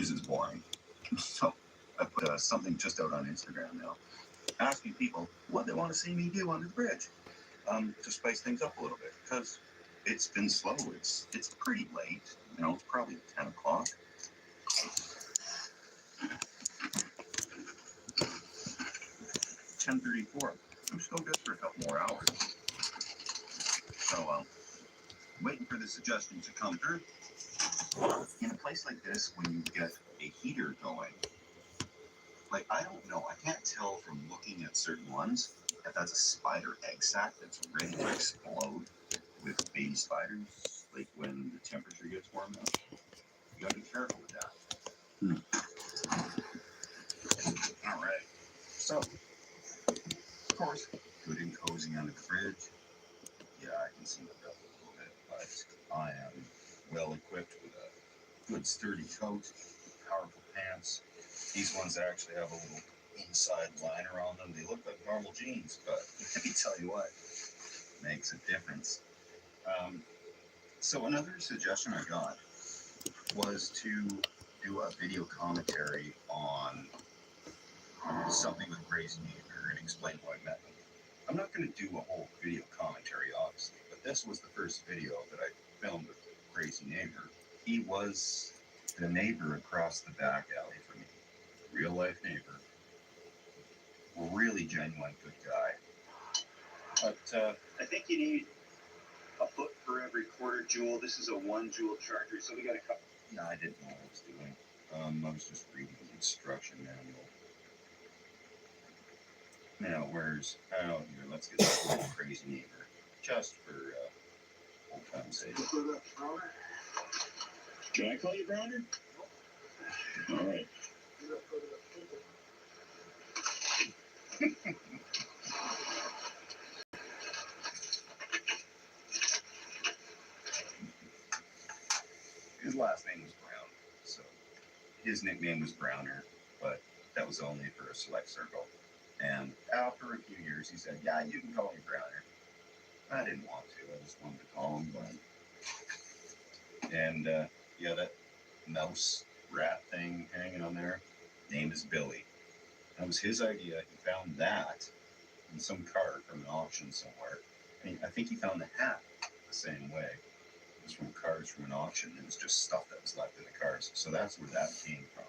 This is boring. So I put something just out on Instagram now, asking people what they want to see me do under the bridge, to spice things up a little bit, because it's been slow. It's pretty late. You know, it's probably 10 o'clock. 10:34. I'm still good for a couple more hours. So, waiting for the suggestions to come through. In a place like this, when you get a heater going, like, I don't know, I can't tell from looking at certain ones if that's a spider egg sac that's ready to explode with baby spiders, like when the temperature gets warm enough. You gotta be careful with that. All right. So, of course, good and cozy under the bridge. Yeah, I can see my belly a little bit, but I am well equipped with a good sturdy coat, powerful pants. These ones actually have a little inside liner on them. They look like normal jeans, but let me tell you what, makes a difference. So another suggestion I got was to do a video commentary on something with Crazy Neighbor and explain how I met him. I'm not going to do a whole video commentary, obviously, but this was the first video that I filmed with Crazy Neighbor. He was the neighbor across the back alley from me. Real life neighbor. Really genuine good guy. But I think you need a foot for every quarter joule. This is a 1 joule charger, so we got a couple. Yeah, I didn't know what I was doing. I was just reading the instruction manual. Now, where's out here? Let's get this Crazy Neighbor, just for old time's sake. Can I call you Browner? All right. His last name was Brown, so his nickname was Browner, but that was only for a select circle. And after a few years, he said, "Yeah, you can call me Browner." I didn't want to. I just wanted to call him, but... And, yeah, that mouse rat thing hanging on there, name is Billy. That was his idea. He found that in some cart from an auction somewhere. And I think he found the hat the same way. It was from cars from an auction. It was just stuff that was left in the cars. So that's where that came from.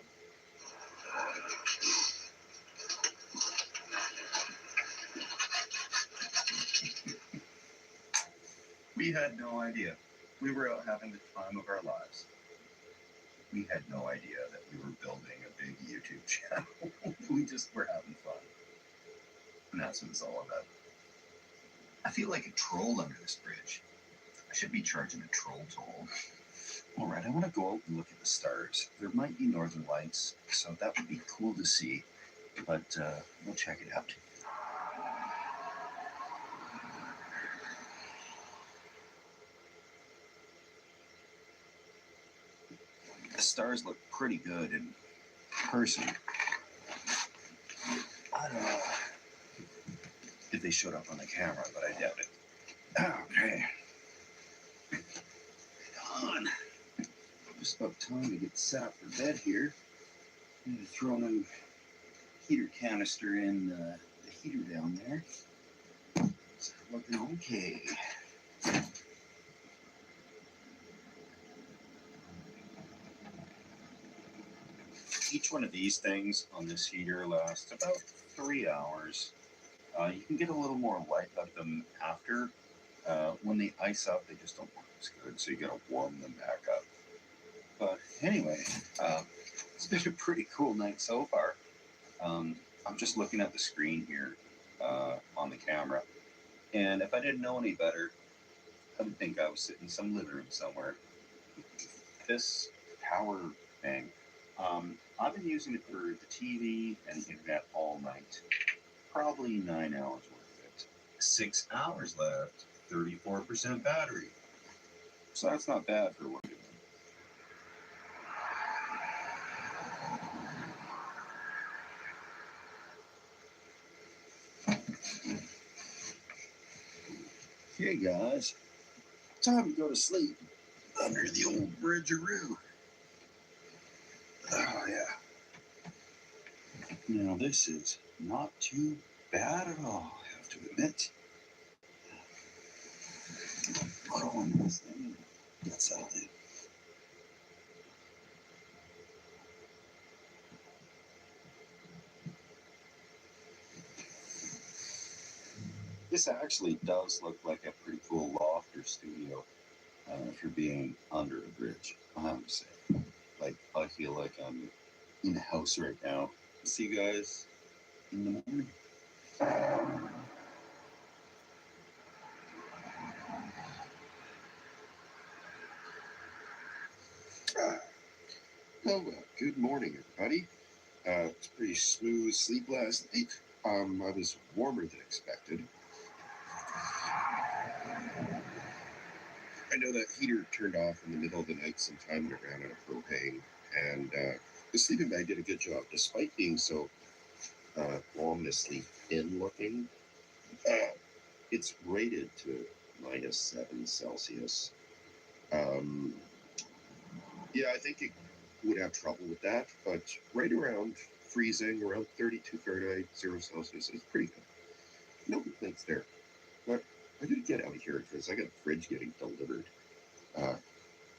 We had no idea. We were out having the time of our lives. We had no idea that we were building a big YouTube channel. We just were having fun. And that's what it's all about. I feel like a troll under this bridge. I should be charging a troll toll. Alright, I want to go out and look at the stars. There might be northern lights, so that would be cool to see. But we'll check it out. The stars look pretty good in person. I don't know if they showed up on the camera, but I doubt it. Okay. Come on. Just about time to get set up for bed here. I'm going to throw a heater canister in the heater down there. It's looking okay. Each one of these things on this heater lasts about 3 hours. You can get a little more light out of them after. When they ice up, they just don't work as good, so you gotta warm them back up. But anyway, it's been a pretty cool night so far. I'm just looking at the screen here on the camera, and if I didn't know any better, I would think I was sitting in some living room somewhere. This power bank, I've been using it for the TV and the internet all night. Probably 9 hours worth of it. 6 hours left, 34% battery. So that's not bad for what I'm doing. Hey guys, time to go to sleep under the old bridgeroo. Now this is not too bad at all, I have to admit. Go on this thing and get settled in. This actually does look like a pretty cool loft or studio for being under a bridge, I have to say. Like, I feel like I'm in a house right now. See you guys in the morning. Oh, good morning, everybody. It's a pretty smooth sleep last night. I was warmer than expected. I know that heater turned off in the middle of the night sometime when it ran out of propane, and the sleeping bag did a good job, despite being so ominously thin looking. It's rated to -7 Celsius. Yeah, I think it would have trouble with that, but right around freezing, around 32 Fahrenheit, 0 Celsius, is pretty good. No complaints there. But I gotta get out of here because I got a fridge getting delivered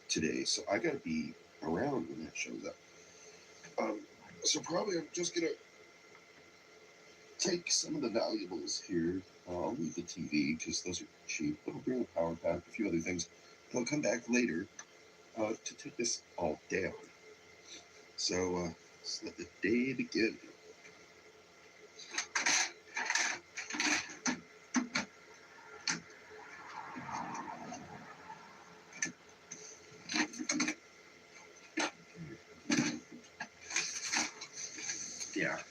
today, so I gotta be around when that shows up. So probably I'm just gonna take some of the valuables here. I'll leave the TV because those are cheap. I'll bring a power pack, a few other things. I'll come back later to take this all down. So let's let the day begin. Yeah,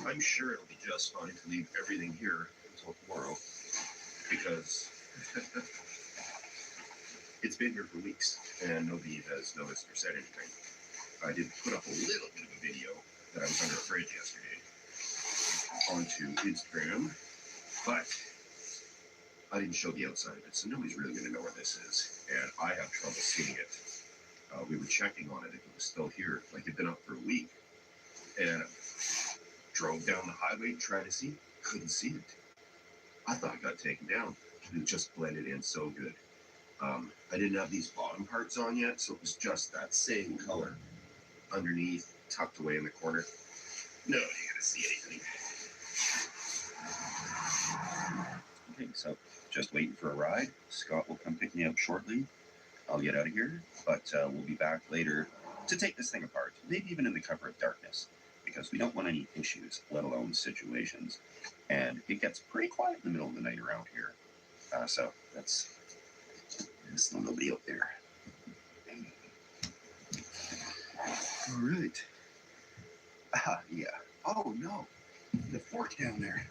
I'm sure it'll be just fine to leave everything here until tomorrow because it's been here for weeks and nobody has noticed or said anything. I did put up a little bit of a video that I was under a fridge yesterday onto Instagram, but I didn't show the outside of it, so nobody's really going to know where this is, and I have trouble seeing it. We were checking on it if it was still here, like it'd been up for a week, and drove down the highway trying to see it, couldn't see it. I thought it got taken down. It just blended in so good. I didn't have these bottom parts on yet, so it was just that same color underneath, tucked away in the corner. No, you're gonna see anything. Okay, so just waiting for a ride. Scott will come pick me up shortly. I'll get out of here, but we'll be back later to take this thing apart, maybe even in the cover of darkness, because we don't want any issues, let alone situations. And it gets pretty quiet in the middle of the night around here. So there's nobody out there. All right. Yeah. Oh, no. The fork down there.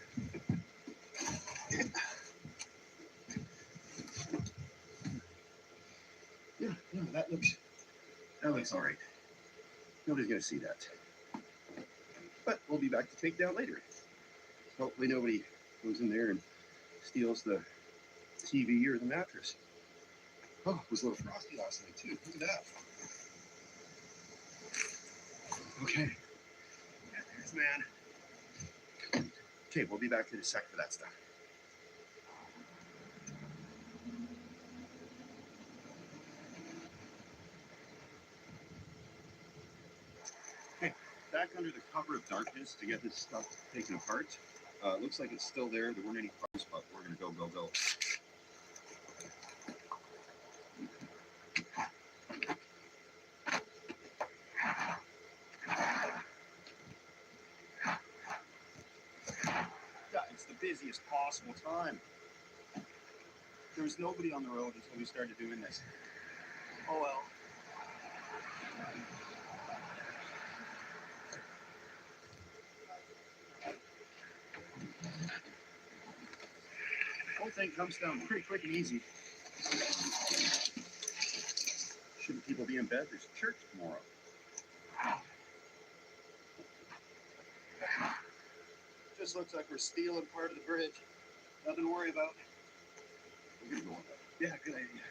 Yeah, no, that looks all right. Nobody's going to see that. But we'll be back to take down later. Hopefully nobody goes in there and steals the TV or the mattress. Oh, it was a little frosty last night, too. Look at that. Okay. Yeah, there's man. Okay, we'll be back in a sec for that stuff. Okay, back under the cover of darkness to get this stuff taken apart. Looks like it's still there. There weren't any parts, but we're going to go. Yeah, it's the busiest possible time. There was nobody on the road until we started doing this. Oh well. Whole thing comes down pretty quick and easy. Shouldn't people be in bed? There's church tomorrow. Just looks like we're stealing part of the bridge. Nothing to worry about. We're gonna go on that. Yeah, good idea.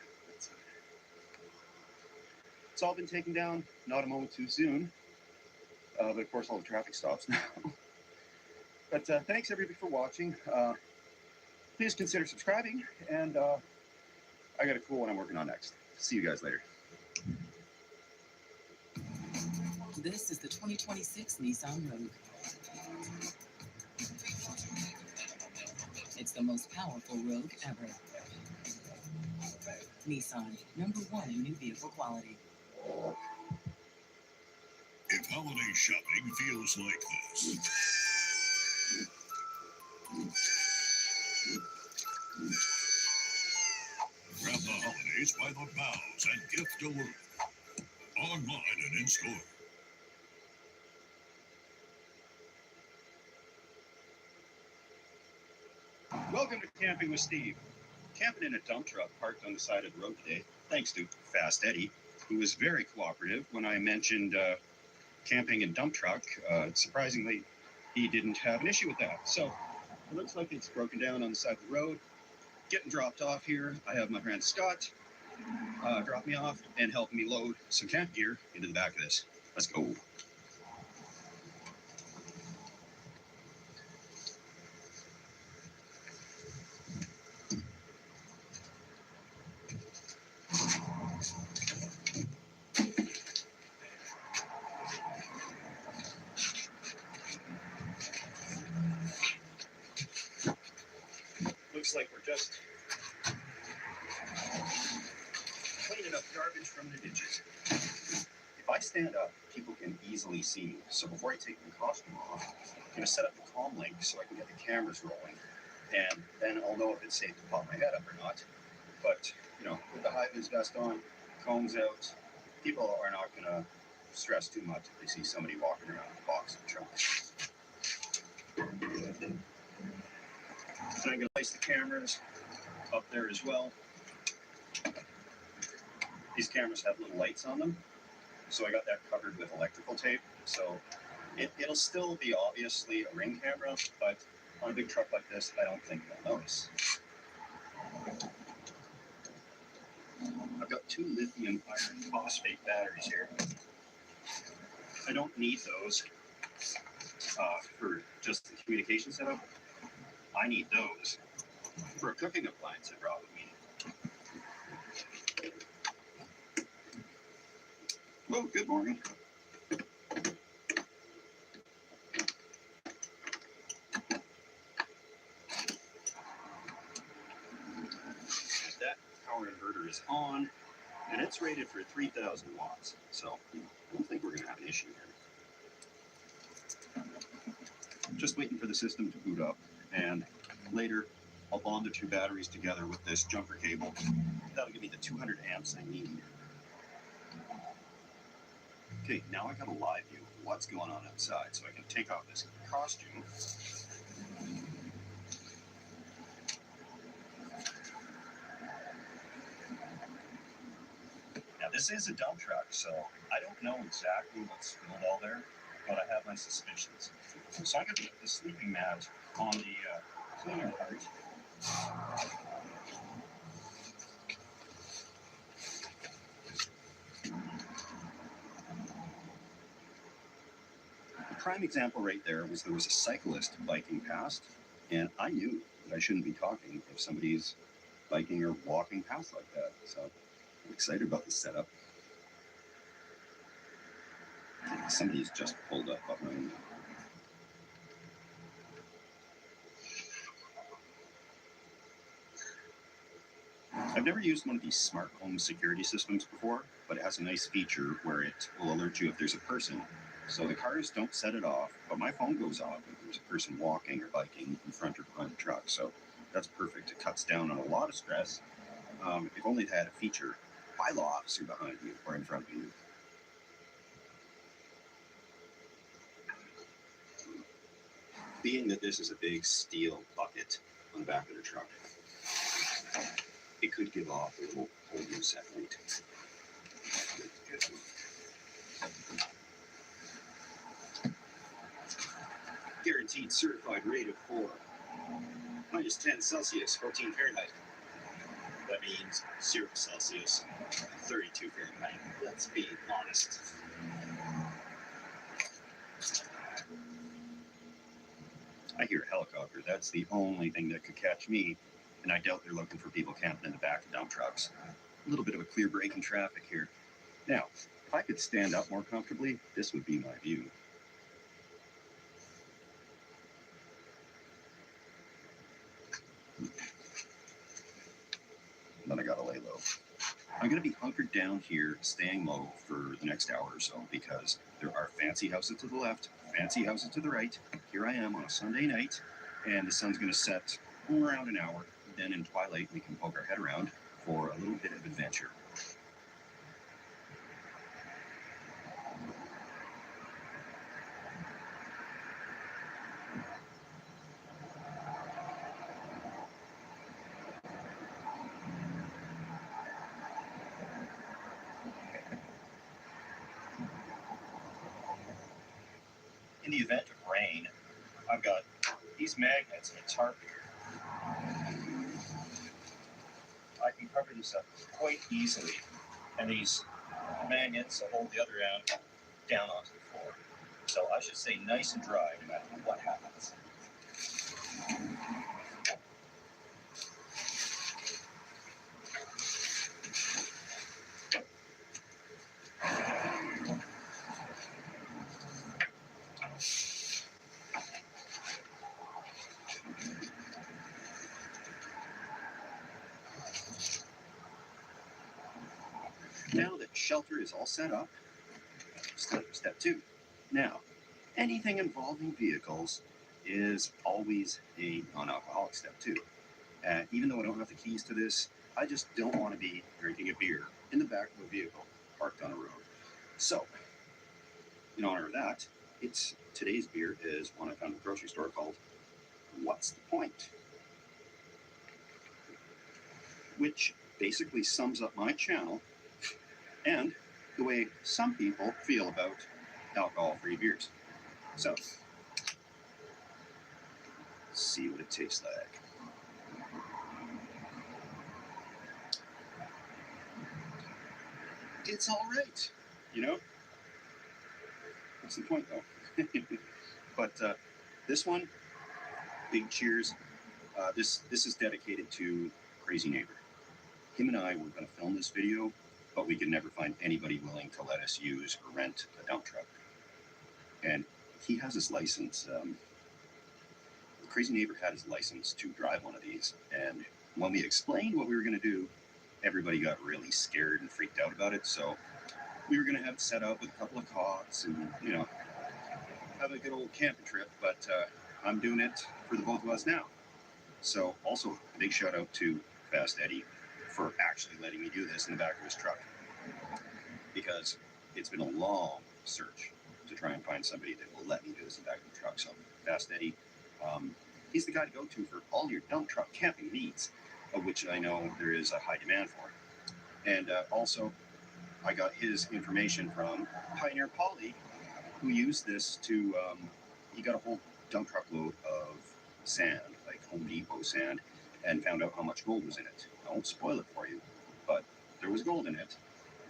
It's all been taken down, not a moment too soon. But of course, all the traffic stops now. But thanks everybody for watching. Please consider subscribing, and I got a cool one I'm working on next. See you guys later. This is the 2026 Nissan Rogue. It's the most powerful Rogue ever. Nissan, #1 in new vehicle quality. If holiday shopping feels like this, grab the holidays by the Bows and Gift Delivery. Online and in store. Welcome to Camping with Steve. Camping in a dump truck parked on the side of the road today, thanks to Fast Eddie, who was very cooperative when I mentioned camping in dump truck. Surprisingly, he didn't have an issue with that. So it looks like it's broken down on the side of the road. Getting dropped off here. I have my friend Scott drop me off and help me load some camp gear into the back of this. Let's go. Looks like we're just cleaning up garbage from the ditches. If I stand up, people can easily see me. So before I take my costume off, I'm going to set up the comm link so I can get the cameras rolling. And then I'll know if it's safe to pop my head up or not. But, you know, with the high-vis vest on, combs out, people are not going to stress too much if they see somebody walking around with a box of trunks. So I'm going to place the cameras up there as well. These cameras have little lights on them, so I got that covered with electrical tape. So it'll still be obviously a ring camera, but on a big truck like this, I don't think they'll notice. I've got 2 lithium iron phosphate batteries here. I don't need those for just the communication setup. I need those for a cooking appliance I brought with me. Well, good morning. That power inverter is on, and it's rated for 3,000 watts. So I don't think we're going to have an issue here. Just waiting for the system to boot up, and later I'll bond the 2 batteries together with this jumper cable. That'll give me the 200 amps I need. Okay, now I got a live view of what's going on outside, so I can take off this costume. Now this is a dump truck, so I don't know exactly what's spilled all there, but I have my suspicions. So I'm going to put the sleeping mat on the cleaner part. The prime example right there was a cyclist biking past, and I knew that I shouldn't be talking if somebody's biking or walking past like that. So I'm excited about this setup. Somebody's just pulled up behind me. I've never used one of these smart home security systems before, but it has a nice feature where it will alert you if there's a person. So the cars don't set it off, but my phone goes off if there's a person walking or biking in front or behind the truck. So that's perfect. It cuts down on a lot of stress. If only it had a feature by law officer behind you or in front of you. Being that this is a big steel bucket on the back of the truck, it could give off a little whole new set light. Guaranteed certified rate of 4. Minus 10 Celsius, 14 Fahrenheit. That means 0 Celsius, 32 Fahrenheit. Let's be honest. I hear a helicopter. That's the only thing that could catch me, and I doubt they're looking for people camping in the back of dump trucks. A little bit of a clear break in traffic here. Now, if I could stand up more comfortably, this would be my view. Then I gotta lay low. I'm gonna be hunkered down here, staying low for the next hour or so, because there are fancy houses to the left, fancy houses to the right. Here I am on a Sunday night, and the sun's gonna set around an hour. Then in twilight, we can poke our head around for a little bit of adventure. In the event of rain, I've got these magnets and a tarp here. I can cover this up quite easily, and these magnets will hold the other end down onto the floor. So I should stay nice and dry no matter what happens. Now that shelter is all set up, step two. Now, anything involving vehicles is always a non-alcoholic step two. Even though I don't have the keys to this, I just don't want to be drinking a beer in the back of a vehicle parked on a road. So, in honor of that, today's beer is one I found at the grocery store called What's the Point? Which basically sums up my channel and the way some people feel about alcohol-free beers. So, let's see what it tastes like. It's all right, you know? What's the point, though? But this one, big cheers. This is dedicated to Crazy Neighbor. Him and I were going to film this video, but we could never find anybody willing to let us use or rent a dump truck. And he has his license. Crazy Neighbor had his license to drive one of these. And when we explained what we were going to do, everybody got really scared and freaked out about it. So we were going to have it set up with a couple of cots and, you know, have a good old camping trip. But I'm doing it for the both of us now. So also a big shout out to Fast Eddie for actually letting me do this in the back of his truck, because it's been a long search to try and find somebody that will let me do this in the back of the truck. So Fast Eddie, he's the guy to go to for all your dump truck camping needs, of which I know there is a high demand for. And also, I got his information from Pioneer Polly, who used this to, he got a whole dump truck load of sand, like Home Depot sand, and found out how much gold was in it. I won't spoil it for you, but there was gold in it.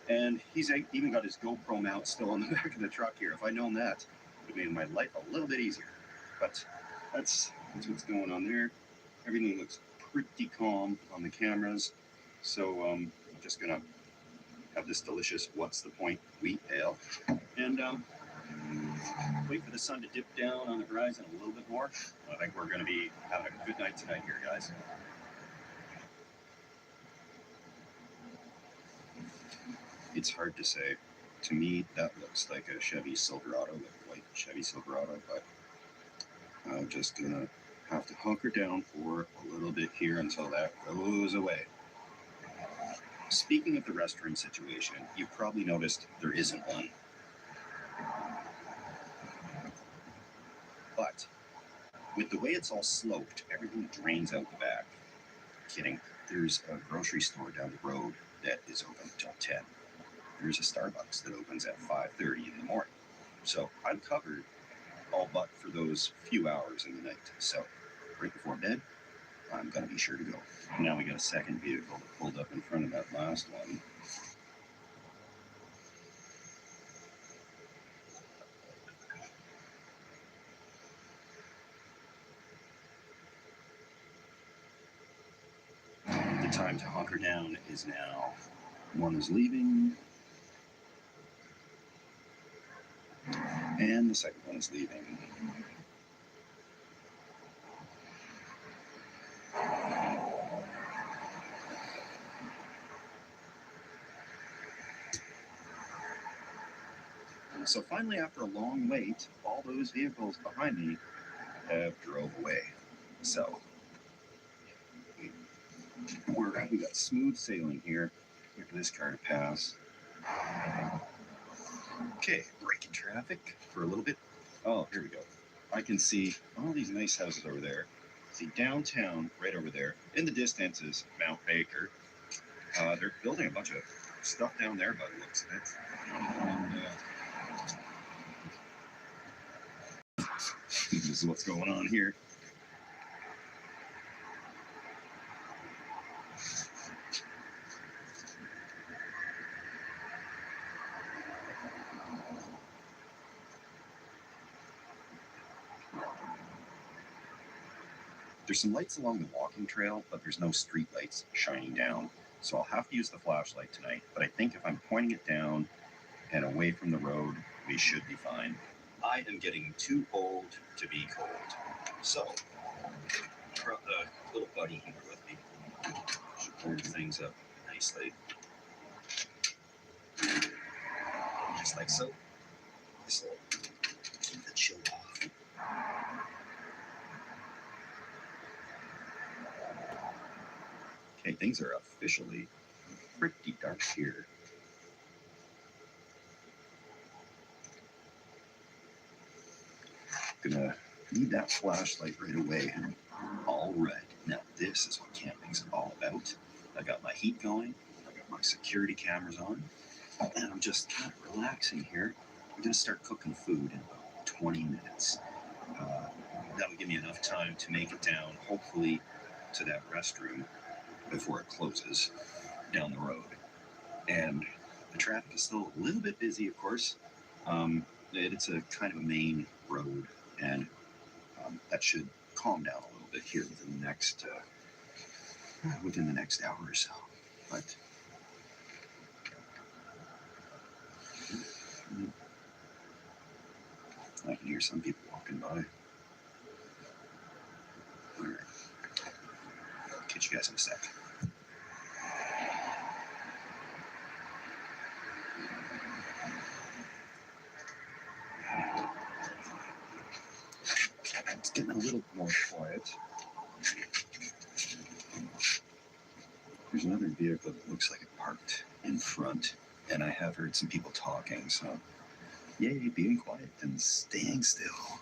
And he's even got his GoPro mount still on the back of the truck here. If I'd known that, it would have made my life a little bit easier. But that's what's going on there. Everything looks pretty calm on the cameras. So I'm just going to have this delicious What's the Point wheat ale. And wait for the sun to dip down on the horizon a little bit more. I think we're going to be having a good night tonight here, guys. It's hard to say. To me, that looks like a Chevy Silverado, like a white Chevy Silverado, but I'm just going to have to hunker down for a little bit here until that goes away. Speaking of the restroom situation, you've probably noticed there isn't one. But with the way it's all sloped, everything drains out the back. Kidding. There's a grocery store down the road that is open until 10. There's a Starbucks that opens at 5:30 in the morning. So I'm covered all but for those few hours in the night. So right before bed, I'm going to be sure to go. Now we got a second vehicle that pulled up in front of that last one. time to hunker down is now. One is leaving, and the second one is leaving. So finally, after a long wait, all those vehicles behind me have drove away. So we got smooth sailing here. Wait for this car to pass. Okay, braking traffic for a little bit. Oh, here we go. I can see all these nice houses over there. See downtown right over there. In the distance is Mount Baker. They're building a bunch of stuff down there by the looks of it. And, this is what's going on here. There's some lights along the walking trail, but there's no street lights shining down. So I'll have to use the flashlight tonight. But I think if I'm pointing it down and away from the road, we should be fine. I am getting too old to be cold. So I brought the little buddy here with me. Should hold things up nicely. Just like so. This will keep the chill off. Okay, things are officially pretty dark here. Gonna need that flashlight right away. All red. Now this is what camping's all about. I got my heat going. I got my security cameras on. And I'm just kind of relaxing here. I'm gonna start cooking food in about 20 minutes. That'll give me enough time to make it down, hopefully, to that restroom before it closes down the road. And the traffic is still a little bit busy, of course. It's a kind of a main road, and that should calm down a little bit here within the next hour or so. But I can hear some people walking by. All right, catch you guys in a sec. It's getting a little more quiet. There's another vehicle that looks like it parked in front, and I have heard some people talking, so yay, being quiet and staying still.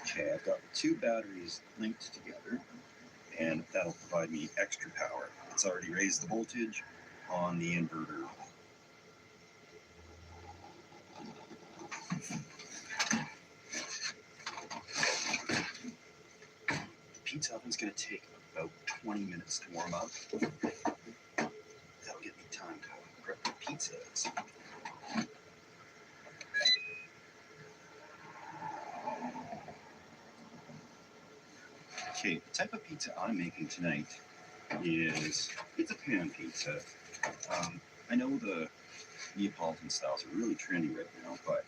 Okay, I've got 2 batteries linked together, and that'll provide me extra power. It's already raised the voltage on the inverter. The pizza oven's gonna take about 20 minutes to warm up. That'll give me time to prep the pizzas. Okay, the type of pizza I'm making tonight it's a pan pizza. I know the Neapolitan styles are really trendy right now, but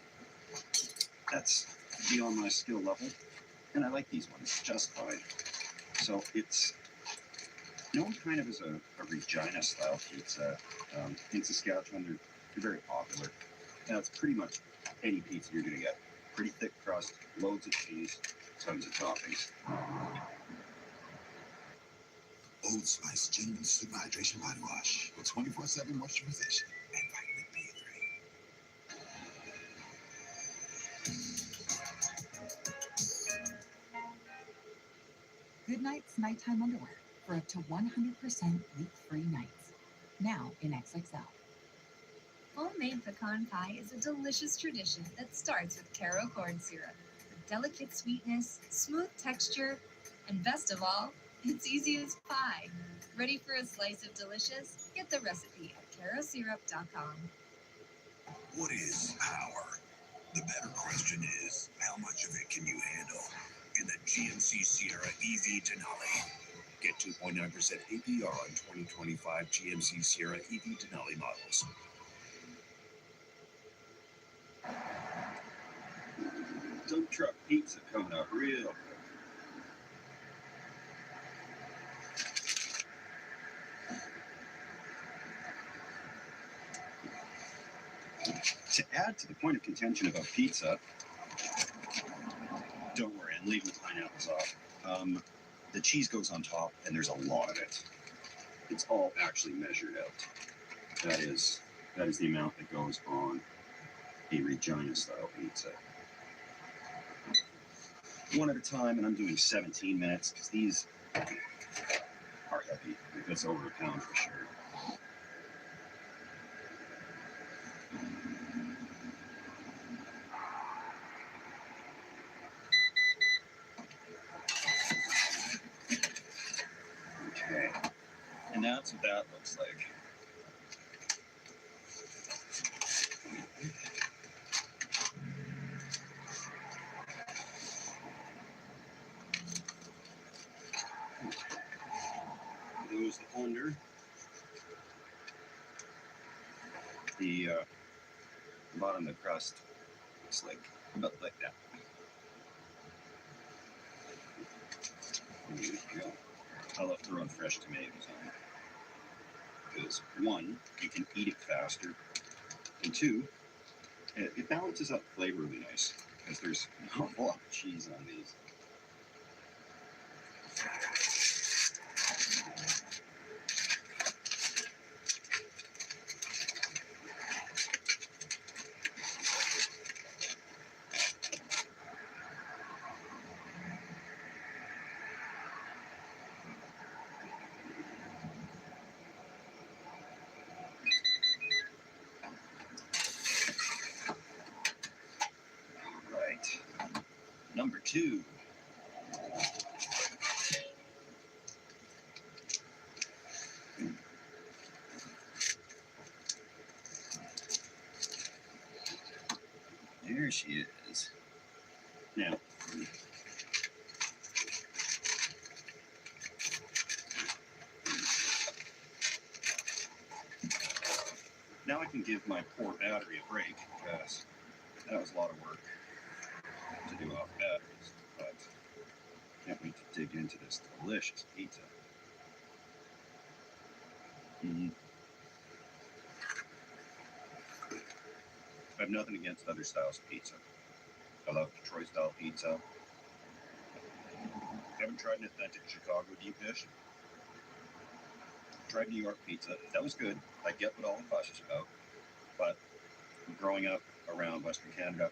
that's beyond my skill level, and I like these ones just fine. So it's known kind of as a Regina style pizza. In Saskatchewan, they're very popular. That's pretty much any pizza you're gonna get. Pretty thick crust, loads of cheese, tons of toppings. Old Spice Genuine Super Hydration Body Wash with 24/7 moisturization and vitamin B3. Goodnight's nighttime underwear for up to 100% leak-free nights. Now in XXL. Homemade pecan pie is a delicious tradition that starts with Caro corn syrup. With delicate sweetness, smooth texture, and best of all, it's easy as pie. Ready for a slice of delicious? Get the recipe at carosyrup.com. What is power? The better question is, how much of it can you handle? In the GMC Sierra EV Denali. Get 2.9% APR on 2025 GMC Sierra EV Denali models. Dump truck pizza coming up real quick. To add to the point of contention about pizza, don't worry, I'm leaving the pineapples off. The cheese goes on top, and there's a lot of it. It's all actually measured out. That is the amount that goes on a Regina-style pizza. One at a time, and I'm doing 17 minutes because these are heavy. That's over a pound for sure. Okay, and that's what that looks like. Goes the under. The bottom of the crust looks like about like that. There you go. I love throwing fresh tomatoes on it because one, you can eat it faster, and two, it balances out the flavor really nice because there's not a lot of cheese on these. Right. Number two. There she is. Now, I can give my poor battery a break because that was a lot of work to do off batteries. But can't wait to dig into this delicious pizza. I have nothing against other styles of pizza. I love Detroit style pizza. Haven't tried an authentic Chicago deep dish. Tried New York pizza. That was good. I get what all the fuss is about. But growing up around Western Canada,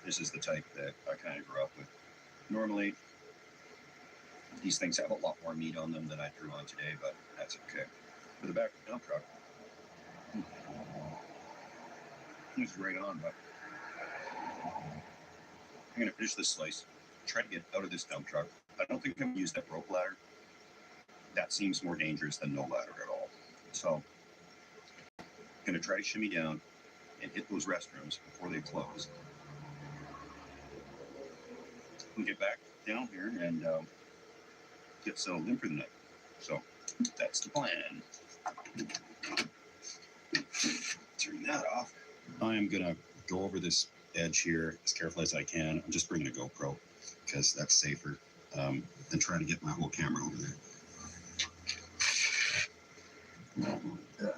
this is the type that I kind of grew up with. Normally, these things have a lot more meat on them than I threw on today, but that's okay. For the back of the dump truck, it's right on, but I'm going to finish this slice, try to get out of this dump truck. I don't think I'm going to use that rope ladder. That seems more dangerous than no ladder at all. So I'm going to try to shimmy down and hit those restrooms before they close. We'll get back down here and get settled in for the night. So that's the plan. Turn that off. I am going to go over this edge here as careful as I can. I'm just bringing a GoPro because that's safer than trying to get my whole camera over there.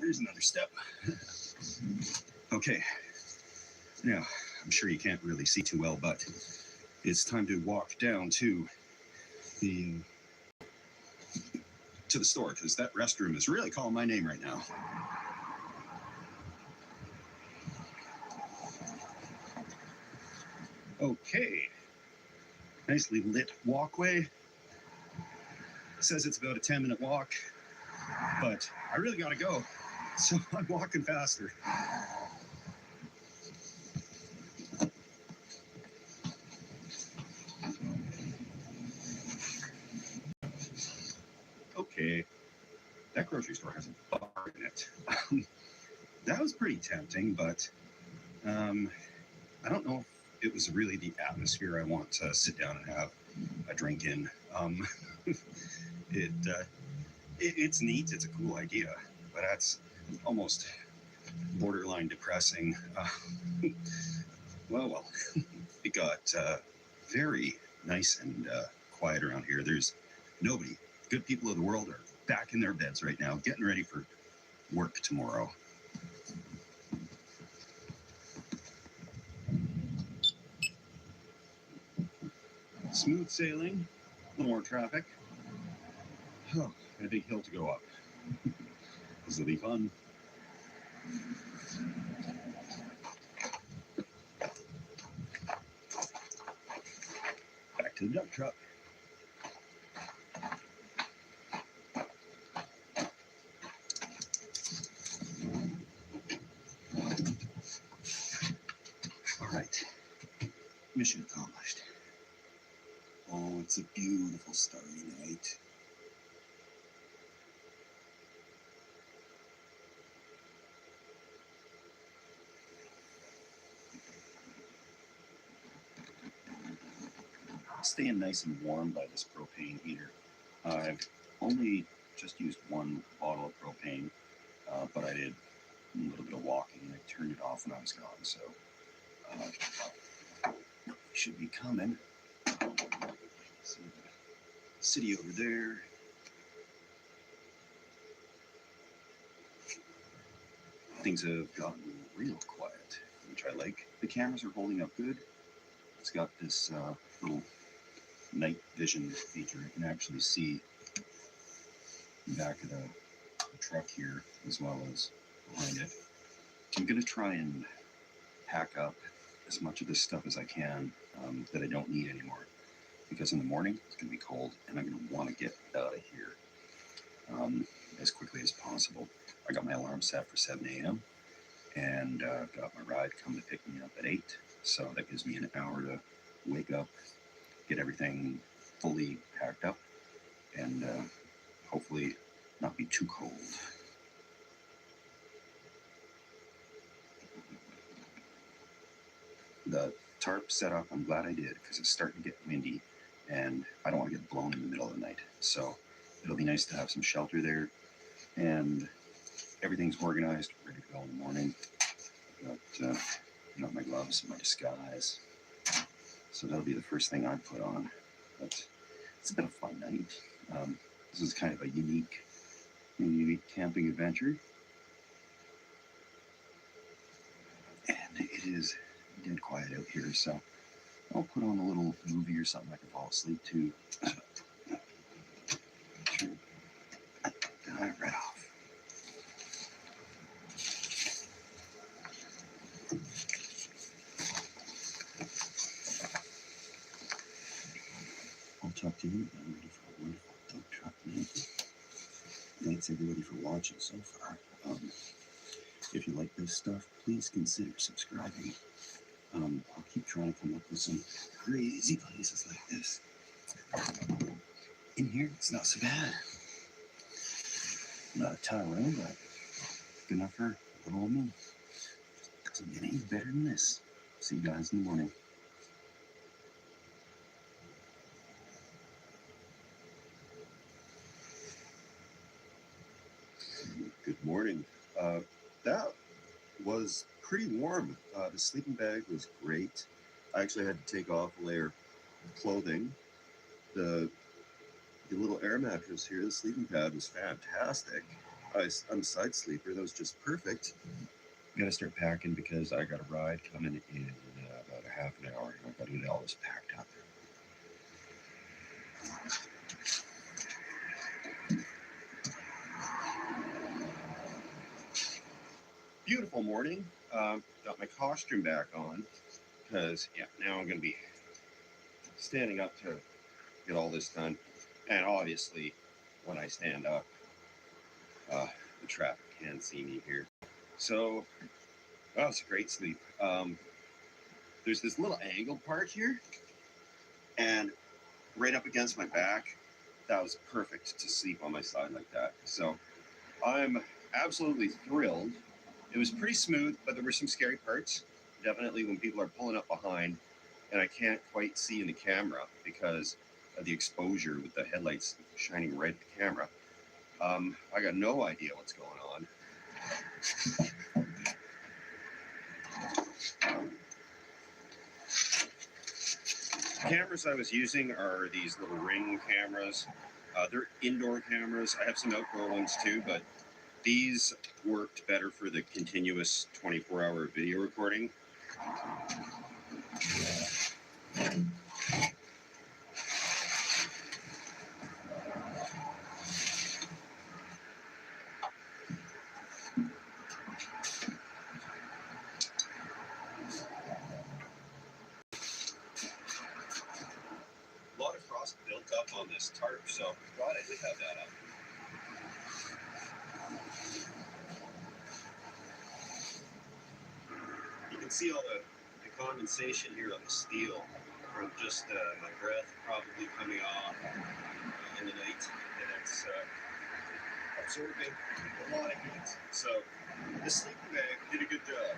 Here's another step. Okay. Now, I'm sure you can't really see too well, but it's time to walk down to the store because that restroom is really calling my name right now. Okay. Nicely lit walkway. It says it's about a 10-minute walk, but I really gotta go, so I'm walking faster. Okay, that grocery store has a bar in it. That was pretty tempting, but I don't know if it was really the atmosphere I want to sit down and have a drink in. It It's neat. It's a cool idea, but that's almost borderline depressing. Well, it got very nice and quiet around here. There's nobody. Good people of the world are back in their beds right now, getting ready for work tomorrow. Smooth sailing, a little more traffic. Oh, and a big hill to go up. This will be fun. Back to the dump truck. All right, mission accomplished. Oh, it's a beautiful starry night. Staying nice and warm by this propane heater. I've only just used one bottle of propane, but I did a little bit of walking and I turned it off when I was gone, so should be coming. See the city over there. Things have gotten real quiet, which I like. The cameras are holding up good. It's got this little night vision feature. You can actually see the back of the truck here as well as behind it. I'm going to try and pack up as much of this stuff as I can that I don't need anymore, because in the morning it's going to be cold and I'm going to want to get out of here as quickly as possible. I got my alarm set for 7 a.m. and got my ride coming to pick me up at 8, so that gives me an hour to wake up, get everything fully packed up, and hopefully not be too cold. The tarp setup, I'm glad I did, because it's starting to get windy and I don't want to get blown in the middle of the night. So it'll be nice to have some shelter there, and everything's organized, ready to go in the morning. Got my gloves and my disguise. So that'll be the first thing I put on. But it's been a fun night. This is kind of a unique camping adventure. And it is dead quiet out here, so I'll put on a little movie or something I can fall asleep to. Sure. Right off. I'll talk to you. I'm ready for a wonderful dump truck night. Thanks everybody for watching so far. If you like this stuff, please consider subscribing. I'll keep trying to come up with some crazy places like this. In here, it's not so bad. Not a ton of room, but good enough for little old me. Doesn't get any better than this. See you guys in the morning. Good morning. That was pretty warm. The sleeping bag was great. I actually had to take off a layer of clothing. The little air mattress here, the sleeping pad, was fantastic. I'm a side sleeper. That was just perfect. Got to start packing because I got a ride coming in about a half an hour. I got to get all this packed up. Beautiful morning. Got my costume back on because now I'm going to be standing up to get all this done. And obviously, when I stand up, the traffic can see me here. So, it's a great sleep. There's this little angled part here, and right up against my back, that was perfect to sleep on my side like that. So, I'm absolutely thrilled. It was pretty smooth, but there were some scary parts. Definitely when people are pulling up behind, and I can't quite see in the camera because of the exposure with the headlights shining right at the camera. I got no idea what's going on. Cameras I was using are these little Ring cameras. They're indoor cameras. I have some outdoor ones too, but these worked better for the continuous 24-hour video recording. A lot of frost built up on this tarp, so I'm glad I did have that up. You can see all the condensation here on the steel from just my breath probably coming off in the night, and it's absorbing a lot of heat. So the sleeping bag did a good job.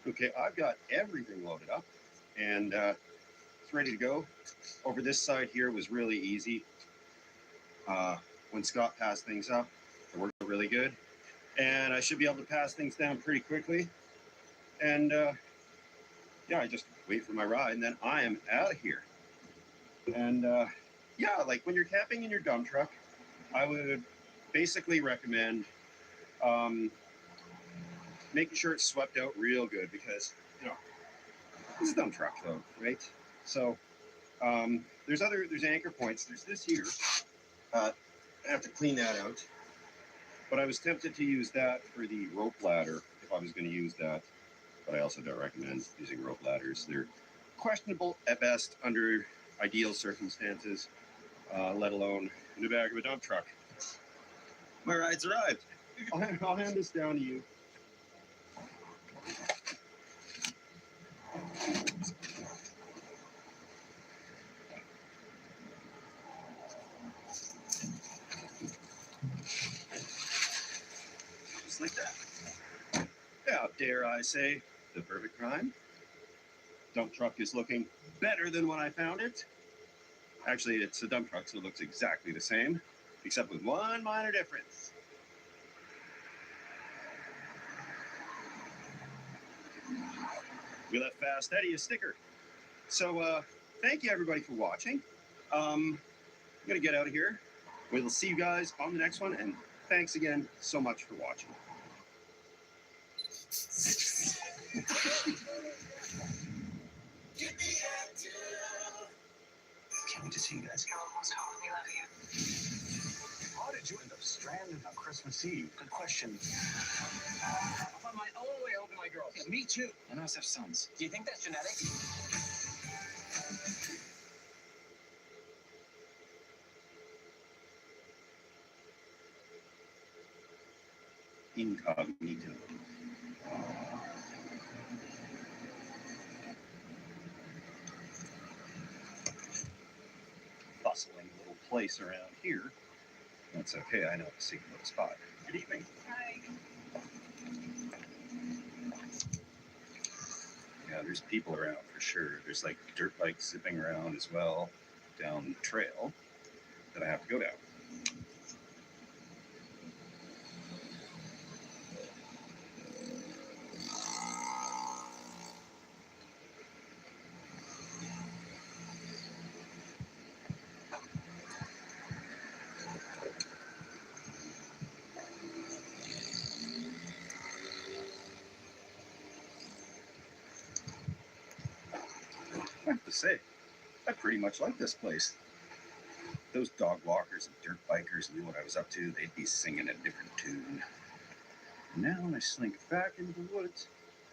Okay, I've got everything loaded up and it's ready to go. Over this side here was really easy. When Scott passed things up, it worked really good. And I should be able to pass things down pretty quickly. And yeah, I just wait for my ride and then I am out of here. And yeah, like when you're camping in your dump truck, I would basically recommend making sure it's swept out real good because, you know, it's a dump truck though, right? So there's anchor points. There's this here. I have to clean that out. But I was tempted to use that for the rope ladder if I was going to use that. But I also don't recommend using rope ladders. They're questionable at best under ideal circumstances, let alone in the back of a dump truck. My ride's arrived. I'll hand this down to you. Just like that. Yeah, dare I say, the perfect crime. Dump truck is looking better than when I found it. Actually, it's a dump truck, so it looks exactly the same, except with one minor difference. We left Fast Eddie a sticker. So, thank you everybody for watching. I'm gonna get out of here. We'll see you guys on the next one, and thanks again so much for watching. Can't wait to see you guys. You're almost home. We love you. How did you end up stranded on Christmas Eve? Good question. I'm on my own way home to my girls. Yeah, me too. None of us have sons. Do you think that's genetic? Incognito. Bustling little place around here. That's okay, I know the secret little spot. Good evening. Hi. Yeah, there's people around for sure. There's like dirt bikes zipping around as well down the trail that I have to go down. I have to say, I pretty much like this place. Those dog walkers and dirt bikers knew what I was up to, they'd be singing a different tune. And now I slink back into the woods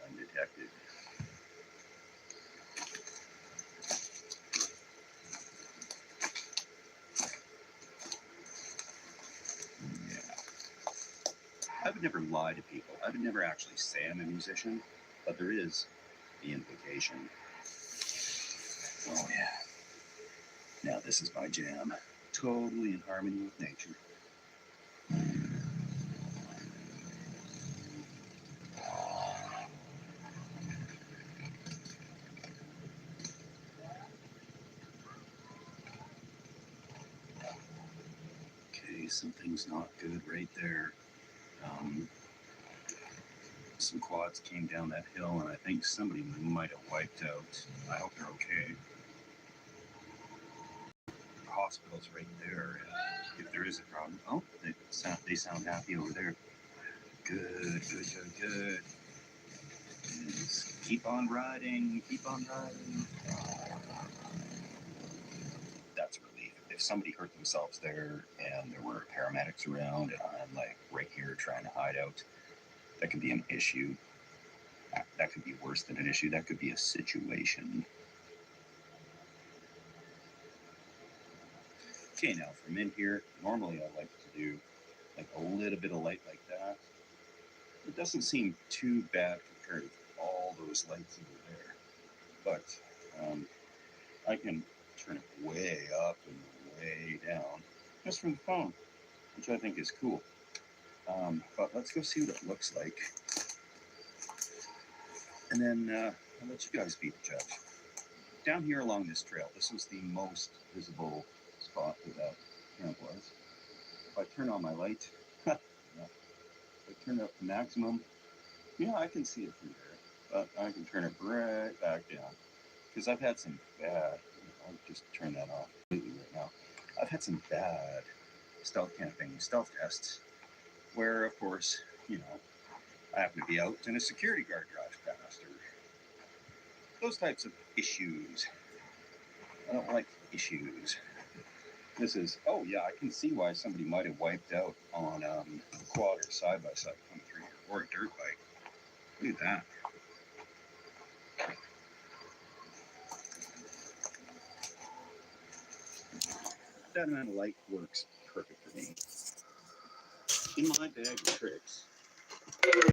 undetected. Yeah. I would never lie to people. I would never actually say I'm a musician, but there is the implication. Oh yeah. Now this is my jam. Totally in harmony with nature. Okay, something's not good right there. Some quads came down that hill, and I think somebody might have wiped out. I hope they're okay. The hospital's right there. If there is a problem, oh, they sound happy over there. Good. Yes. Keep on riding. That's a relief. If somebody hurt themselves there and there were paramedics around and I'm like right here trying to hide out, that could be an issue. That could be worse than an issue. That could be a situation. Okay, now from in here, normally I like to do like a little bit of light like that. It doesn't seem too bad compared to all those lights over there. But I can turn it way up and way down just from the phone, which I think is cool. But let's go see what it looks like. And then I'll let you guys be the judge. Down here along this trail, this was the most visible spot where that camp was. If I turn on my light, if I turn it up to maximum, yeah, I can see it through there. But I can turn it right back down. Because I've had some bad, I'll just turn that off completely right now. I've had some bad stealth camping, stealth tests, where, of course, I happen to be out and a security guard drives past, or those types of issues. I don't like issues. This is, oh yeah, I can see why somebody might have wiped out on a quad or side-by-side coming through here, or a dirt bike. Look at that. That amount of light works perfect for me. In my bag of tricks,